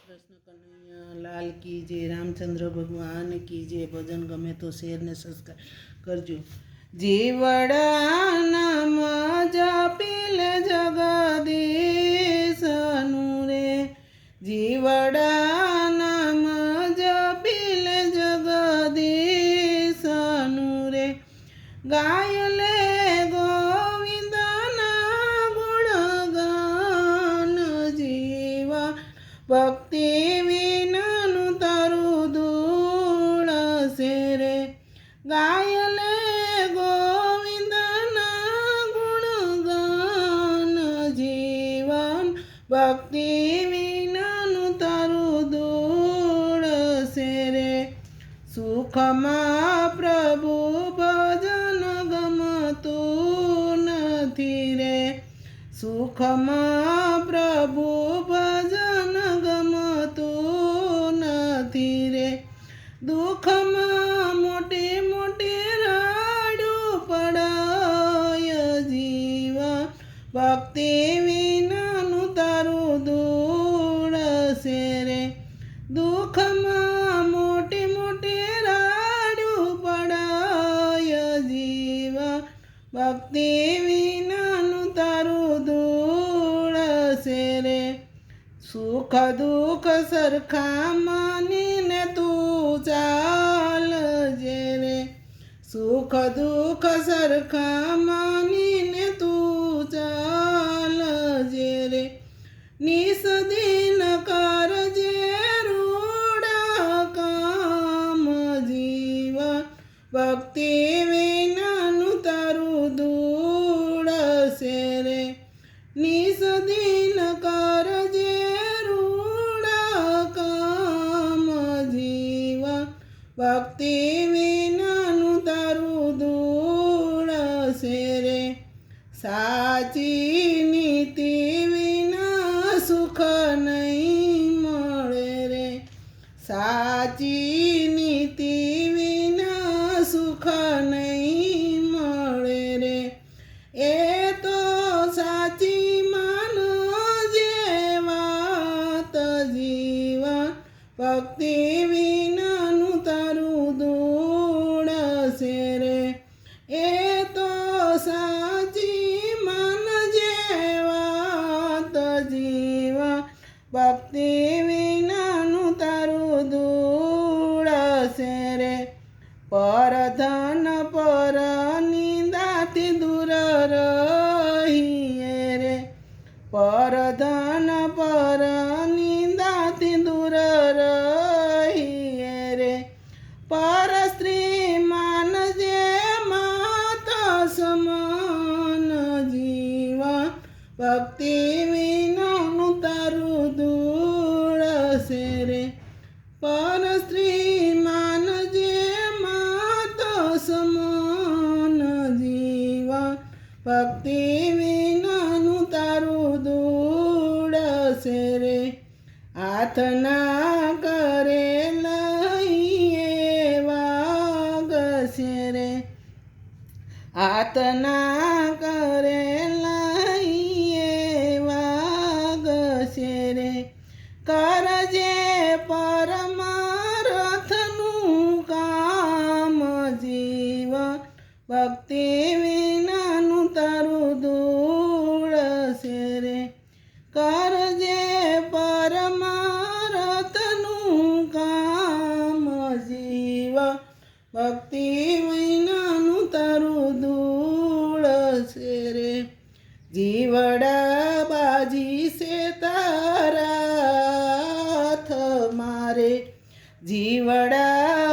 कृष्ण कन्हैया लाल की जय। रामचंद्र भगवान की जय। भजन गमे तो शेर ने सब्सक्राइब करजो। जीवड़ा नाम जपिल जगदीश रे, जीवड़ा नाम जपिल जगदीश रे, गायले गोविंद ना गुणगान जीवा भक्ति विनानु तारु धूळ से रे, गायले गोविंद ना गुणगान जीवन भक्ति विनानु तारु धूळ से रे, सुखमा प्रभु भजन गमतु नथी रे, सुखमा प्रभु भजन गमतु नथी रे, दुखमा मोटे मोटे राडू पड़ाय जीवा भक्ति विनानु तारु धूळ से रे, दुखमा मोटे मोटे राडू पड़ाय जीवा भक्ति विनानु तारु धूळ से रे, सुख दुख सरखा मानीने तू चाल जे रे, सुख दुख सरखा मानीने तू चाल जे रे, निस दिन कर जे रूढ़ा काम जीवा भक्ति विनानु तारु धूळ से रे, निस दिन कर जे रूढ़ा काम जीवा भक्ति विनानु तारु धूळ से रे, साची नीति विना सुख नहीं मळे रे, साची नीति विना सुख नहीं मळे रे, ए तो साची मानो जे वात जीवा भक्ति विनानु तारु धूळ से रे, ए तो साची मान जे वात जीवा भक्ति विनानु तारु धूळ से रे, पर धन पर निंदाति दूर रहिए रे, पर धन पर निंदाति दूर रहिए रे, पर स्त्री मान जे मात समान जीवा भक्ति विनानु तारु धूळ से रे, पर स्त्री मान जे मात समान जीवा भक्ति विनानु तारु धूळ से रे, हाथ ना करे लइए वाग से रे, हाथ ना करे लइए वाग से रे, करजे परमार्थनु काम जीवा भक्ति विनानु तारु धूळ से रे, करजे परमार्थनु काम जीवा भक्ति विनानु तारु धूळ से रे, जीवड़ा बाजी से तारा हाथ मारे, जीवड़ा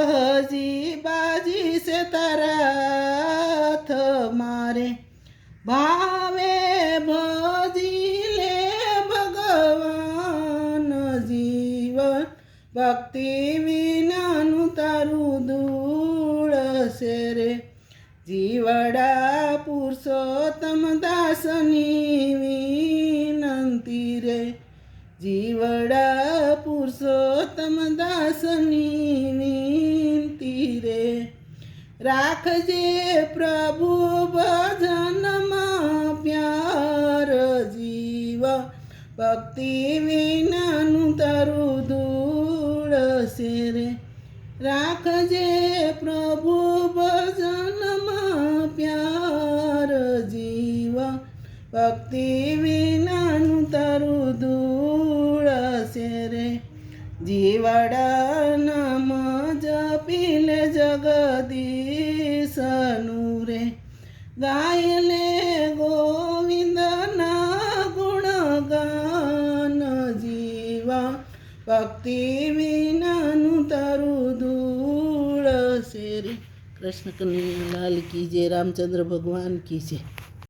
हजी बाजी से तारा हाथ मारे, भावे भजिले भगवान जीवन भक्ति विनानु तारु धूळ से रे, जीवड़ा पुरुषोत्तम दासनी विनंती रे, जीवड़ा पुरुषोत्तम दासनी विनंती रे, राखजे प्रभु भजन मा प्यार जीवा भक्ति विनानु तारु છે રે. રાખજે પ્રભુ ભજનમાં પ્યાર, જીવન ભક્તિ વિનાનું તારું ધૂળ છે રે. જીવડા નામ જપી લે જગદીશનું રે. ગાય લે ગોવિંદના ગુણગાન, જીવા ભક્તિ વિનાનું તારું ધૂળ છે રે. કૃષ્ણ કનૈયા લાલ કી જય, રામચંદ્ર ભગવાન કી જય.